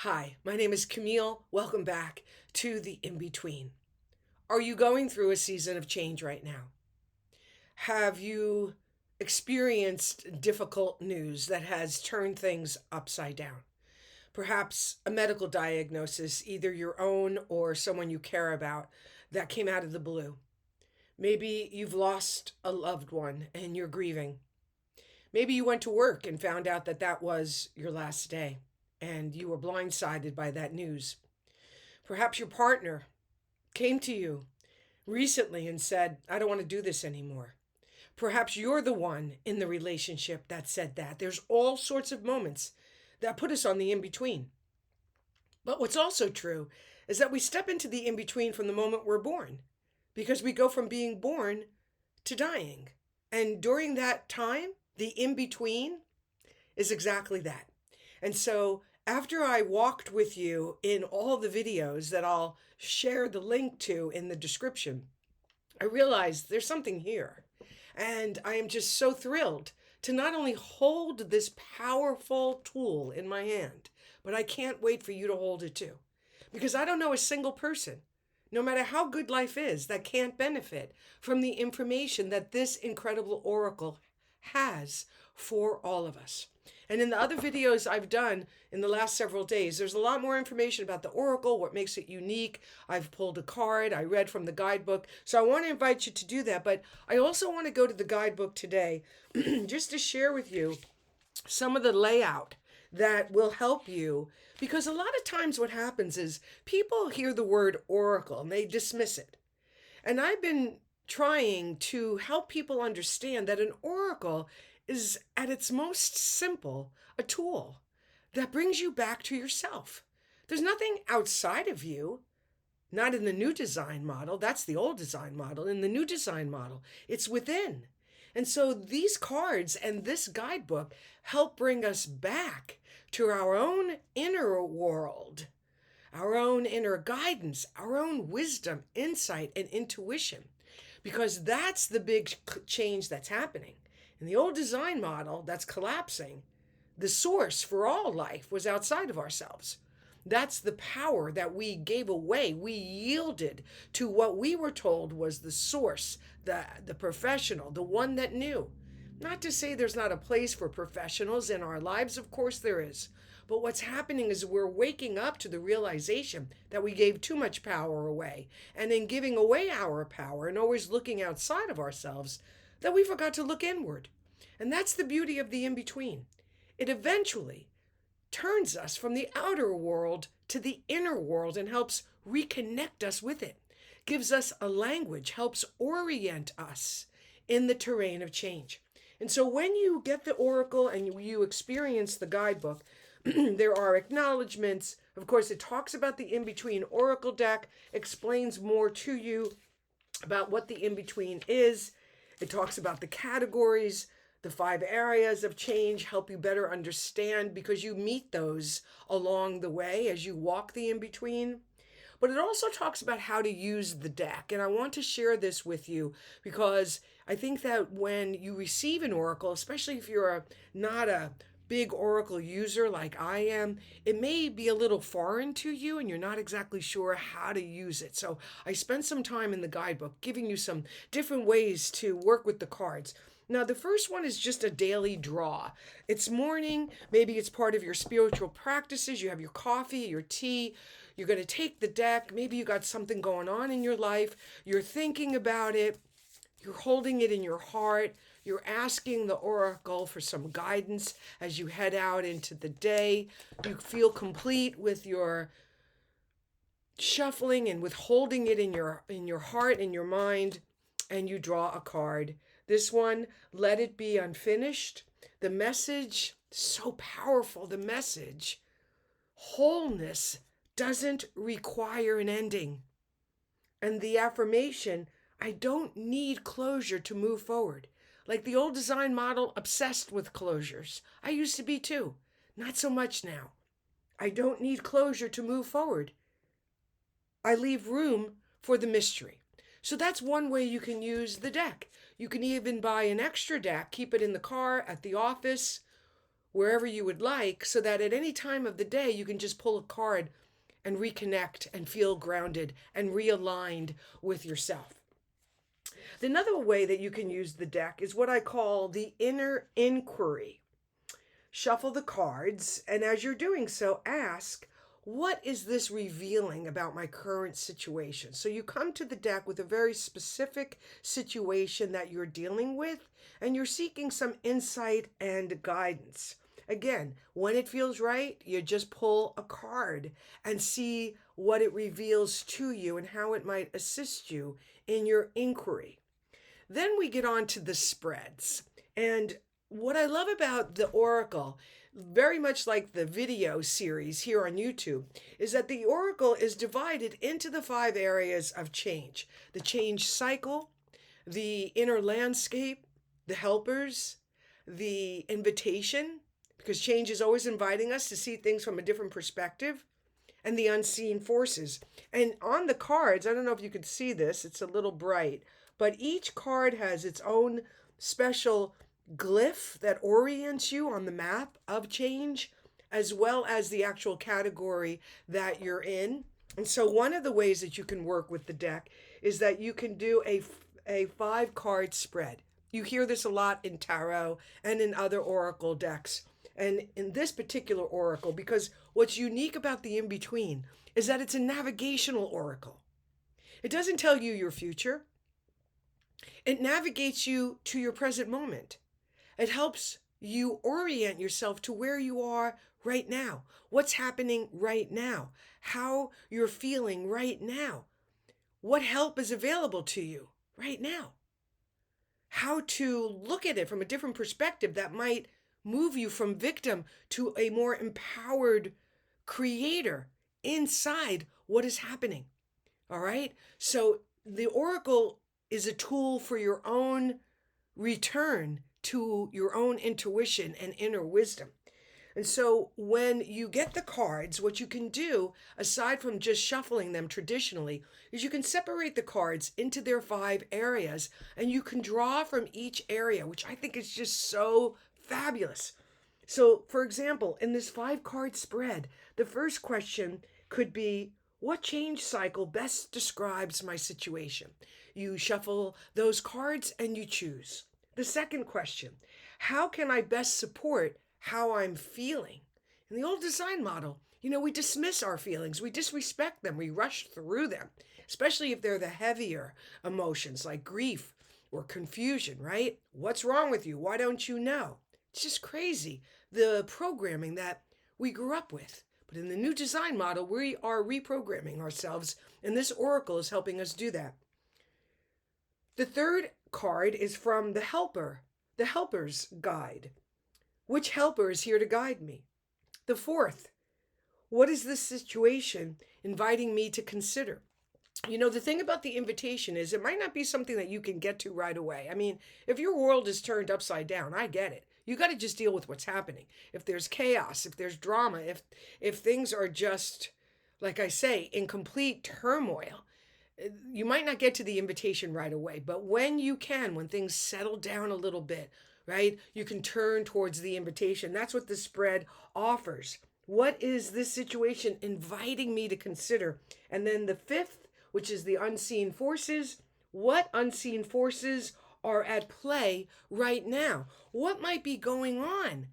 Hi, my name is Camille. Welcome back to the In Between. Are you going through a season of change right now? Have you experienced difficult news that has turned things upside down? Perhaps a medical diagnosis, either your own or someone you care about, that came out of the blue. Maybe you've lost a loved one and you're grieving. Maybe you went to work and found out that that was your last day and you were blindsided by that news. Perhaps your partner came to you recently and said, I don't want to do this anymore. Perhaps you're the one in the relationship that said that. There's all sorts of moments that put us on the in between. But what's also true is that we step into the in between from the moment we're born because we go from being born to dying. And during that time, the in between is exactly that. And so after I walked with you in all the videos that I'll share the link to in the description, I realized there's something here. And I am just so thrilled to not only hold this powerful tool in my hand, but I can't wait for you to hold it too. Because I don't know a single person, no matter how good life is, that can't benefit from the information that this incredible oracle has for all of us. And in the other videos I've done in the last several days, there's a lot more information about the oracle, what makes it unique. I've pulled a card, I read from the guidebook. So I want to invite you to do that. But I also want to go to the guidebook today just to share with you some of the layout that will help you. Because a lot of times what happens is people hear the word oracle and they dismiss it. And I've been trying to help people understand that an oracle is at its most simple a tool that brings you back to yourself. There's nothing outside of you, not in the new design model. That's the old design model. In the new design model, it's within. And so these cards and this guidebook help bring us back to our own inner world, our own inner guidance, our own wisdom, insight, and intuition, because that's the big change that's happening. In the old design model that's collapsing, the source for all life was outside of ourselves. That's the power that we gave away. We yielded to what we were told was the source, the professional, the one that knew. Not to say there's not a place for professionals in our lives, of course there is. But what's happening is we're waking up to the realization that we gave too much power away. And in giving away our power and always looking outside of ourselves, that we forgot to look inward. And that's the beauty of the in-between. It eventually turns us from the outer world to the inner world and helps reconnect us with it. Gives us a language, helps orient us in the terrain of change. And so when you get the oracle and you experience the guidebook, there are acknowledgments. Of course, it talks about the in-between oracle deck, explains more to you about what the in-between is. It talks about the categories, the 5 areas of change, help you better understand because you meet those along the way as you walk the in-between. But it also talks about how to use the deck. And I want to share this with you because I think that when you receive an oracle, especially if you're not a big oracle user like I am, it may be a little foreign to you and you're not exactly sure how to use it. So I spent some time in the guidebook giving you some different ways to work with the cards. Now, the first one is just a daily draw. It's morning, maybe it's part of your spiritual practices. You have your coffee, your tea, you're going to take the deck. Maybe you got something going on in your life. You're thinking about it. You're holding it in your heart. You're asking the oracle for some guidance as you head out into the day. You feel complete with your shuffling and with holding it in your heart and your mind, and you draw a card. This one, let it be unfinished. The message, so powerful. The message, wholeness doesn't require an ending. And the affirmation, I don't need closure to move forward. Like the old design model, obsessed with closures. I used to be too. Not so much now. I don't need closure to move forward. I leave room for the mystery. So that's one way you can use the deck. You can even buy an extra deck, keep it in the car, at the office, wherever you would like, so that at any time of the day you can just pull a card and reconnect and feel grounded and realigned with yourself. Another way that you can use the deck is what I call the inner inquiry. Shuffle the cards, and as you're doing so, ask, what is this revealing about my current situation? So you come to the deck with a very specific situation that you're dealing with, and you're seeking some insight and guidance. Again, when it feels right, you just pull a card and see what it reveals to you and how it might assist you in your inquiry. Then we get on to the spreads. And what I love about the Oracle, very much like the video series here on YouTube, is that the Oracle is divided into the 5 areas of change: the change cycle, the inner landscape, the helpers, the invitation, because change is always inviting us to see things from a different perspective, and the unseen forces. And on the cards, I don't know if you can see this, it's a little bright, but each card has its own special glyph that orients you on the map of change, as well as the actual category that you're in. And so one of the ways that you can work with the deck is that you can do a 5-card spread. You hear this a lot in tarot and in other oracle decks. And in this particular oracle, because what's unique about the in-between is that it's a navigational oracle. It doesn't tell you your future. It navigates you to your present moment. It helps you orient yourself to where you are right now, what's happening right now, how you're feeling right now, what help is available to you right now, how to look at it from a different perspective that might move you from victim to a more empowered creator inside what is happening. All right? So the Oracle is a tool for your own return to your own intuition and inner wisdom. And so when you get the cards, what you can do, aside from just shuffling them traditionally, is you can separate the cards into their 5 areas, and you can draw from each area, which I think is just so fabulous. So, for example, in this 5-card spread, the first question could be, what change cycle best describes my situation? You shuffle those cards and you choose. The second question, how can I best support how I'm feeling? In the old design model, we dismiss our feelings, we disrespect them, we rush through them, especially if they're the heavier emotions like grief or confusion, right? What's wrong with you? Why don't you know? It's just crazy, the programming that we grew up with. But in the new design model, we are reprogramming ourselves, and this oracle is helping us do that. The third card is from the helper, the helper's guide. Which helper is here to guide me? The fourth, what is this situation inviting me to consider? The thing about the invitation is it might not be something that you can get to right away. I mean, if your world is turned upside down, I get it. You got to just deal with what's happening. If there's chaos, if there's drama, if things are just, like I say, in complete turmoil, you might not get to the invitation right away. But when you can, when things settle down a little bit, right, you can turn towards the invitation. That's what the spread offers. What is this situation inviting me to consider? And then the fifth, which is the unseen forces. What unseen forces are at play right now? What might be going on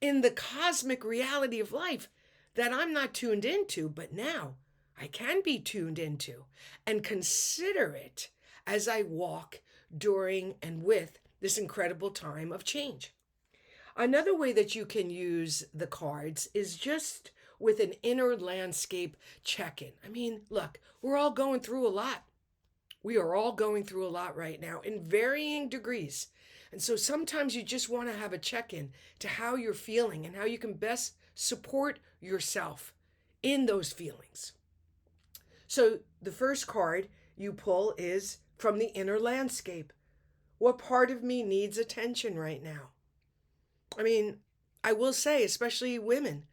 in the cosmic reality of life that I'm not tuned into, but now I can be tuned into and consider it as I walk during and with this incredible time of change. Another way that you can use the cards is just with an inner landscape check-in. I mean, look, we're all going through a lot. We are all going through a lot right now in varying degrees. And so sometimes you just want to have a check-in to how you're feeling and how you can best support yourself in those feelings. So the first card you pull is from the inner landscape. What part of me needs attention right now? I mean, I will say, especially women,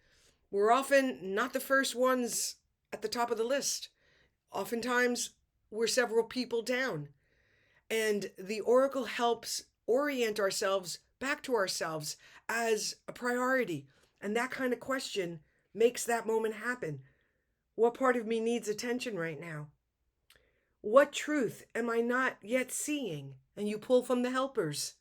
we're often not the first ones at the top of the list. Oftentimes, we're several people down. And the oracle helps orient ourselves back to ourselves as a priority. And that kind of question makes that moment happen. What part of me needs attention right now? What truth am I not yet seeing? And you pull from the helpers.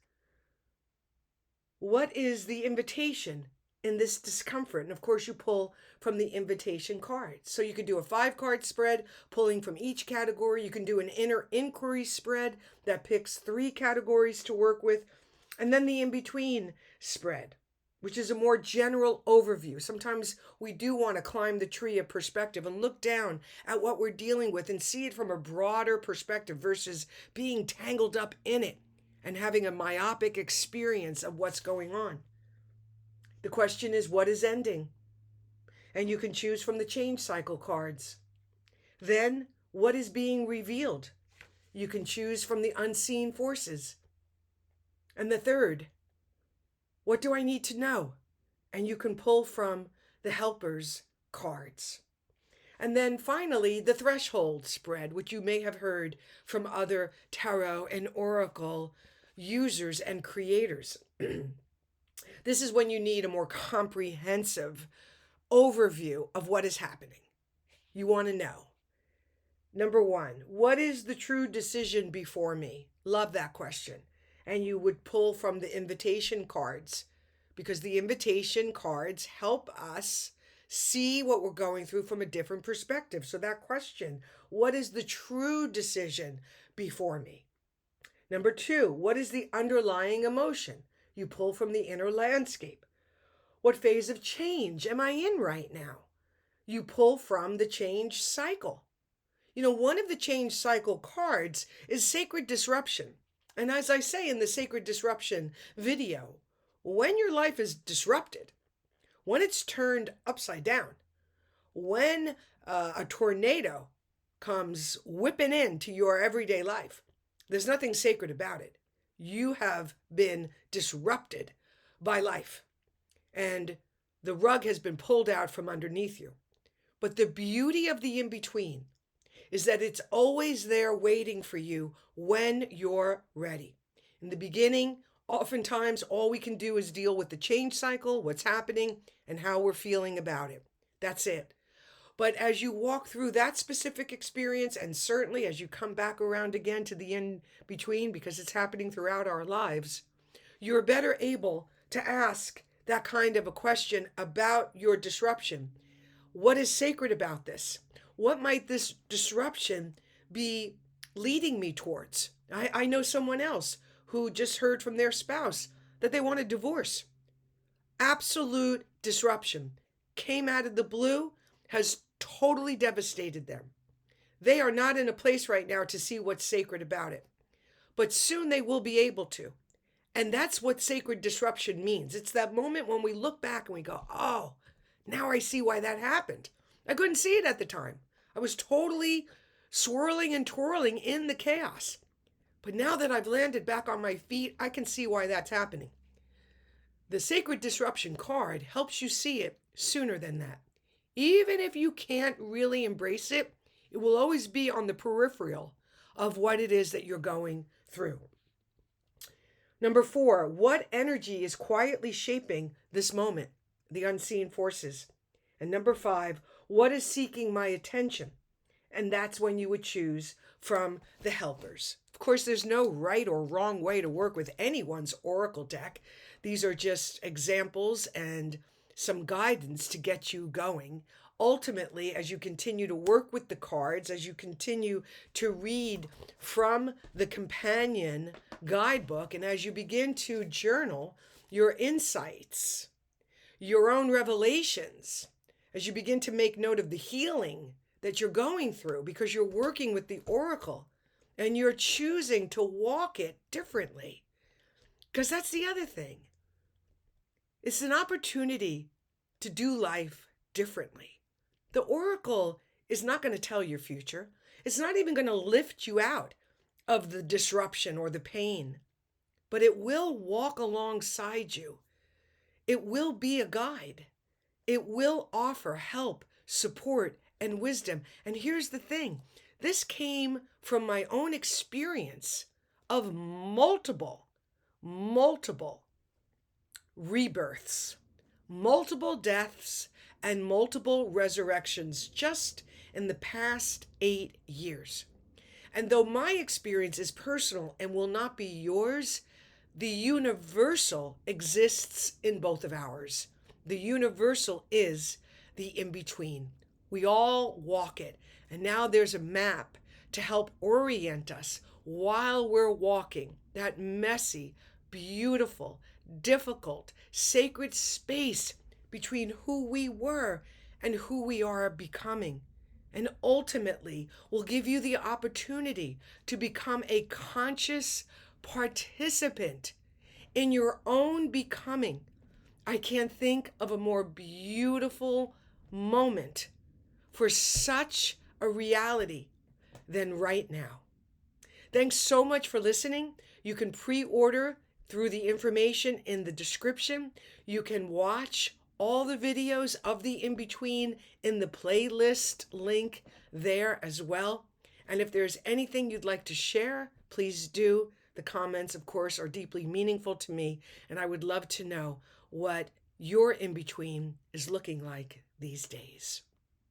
What is the invitation in this discomfort? And of course, you pull from the invitation cards. So you could do a 5-card spread, pulling from each category. You can do an inner inquiry spread that picks 3 categories to work with. And then the in-between spread, which is a more general overview. Sometimes we do want to climb the tree of perspective and look down at what we're dealing with and see it from a broader perspective versus being tangled up in it and having a myopic experience of what's going on. The question is, what is ending? And you can choose from the change cycle cards. Then, what is being revealed? You can choose from the unseen forces. And the third, what do I need to know? And you can pull from the helpers cards. And then finally, the threshold spread, which you may have heard from other tarot and oracle users and creators. This is when you need a more comprehensive overview of what is happening. You want to know. Number 1, what is the true decision before me? Love that question. And you would pull from the invitation cards, because the invitation cards help us see what we're going through from a different perspective. So that question, what is the true decision before me? Number 2, what is the underlying emotion? You pull from the inner landscape. What phase of change am I in right now? You pull from the change cycle. One of the change cycle cards is sacred disruption. And as I say in the sacred disruption video, when your life is disrupted, when it's turned upside down, when a tornado comes whipping into your everyday life, there's nothing sacred about it. You have been disrupted by life, and the rug has been pulled out from underneath you. But the beauty of the in-between is that it's always there waiting for you when you're ready. In the beginning, oftentimes all we can do is deal with the change cycle, what's happening, and how we're feeling about it. That's it. But as you walk through that specific experience, and certainly as you come back around again to the in-between, because it's happening throughout our lives, you're better able to ask that kind of a question about your disruption. What is sacred about this? What might this disruption be leading me towards? I know someone else who just heard from their spouse that they want a divorce. Absolute disruption. Came out of the blue, has totally devastated them. They are not in a place right now to see what's sacred about it. But soon they will be able to. And that's what sacred disruption means. It's that moment when we look back and we go, oh, now I see why that happened. I couldn't see it at the time. I was totally swirling and twirling in the chaos. But now that I've landed back on my feet, I can see why that's happening. The Sacred Disruption card helps you see it sooner than that. Even if you can't really embrace it, it will always be on the peripheral of what it is that you're going through. Number 4, what energy is quietly shaping this moment? The unseen forces. And number 5, what is seeking my attention? And that's when you would choose from the helpers. Of course, there's no right or wrong way to work with anyone's oracle deck. These are just examples and some guidance to get you going. Ultimately, as you continue to work with the cards, as you continue to read from the companion guidebook, and as you begin to journal your insights, your own revelations, as you begin to make note of the healing that you're going through because you're working with the oracle and you're choosing to walk it differently. Because that's the other thing. It's an opportunity to do life differently. The oracle is not going to tell your future. It's not even going to lift you out of the disruption or the pain, but it will walk alongside you. It will be a guide. It will offer help, support, and wisdom. And here's the thing. This came from my own experience of multiple rebirths, multiple deaths, and multiple resurrections just in the past 8 years. And though my experience is personal and will not be yours, the universal exists in both of ours. The universal is the in between. We all walk it. And now there's a map to help orient us while we're walking that messy, beautiful, difficult, sacred space between who we were and who we are becoming. And ultimately will give you the opportunity to become a conscious participant in your own becoming. I can't think of a more beautiful moment for such a reality than right now. Thanks so much for listening. You can pre-order through the information in the description. You can watch all the videos of the in-between in the playlist link there as well. And if there's anything you'd like to share, please do. The comments, of course, are deeply meaningful to me, and I would love to know what your in-between is looking like these days.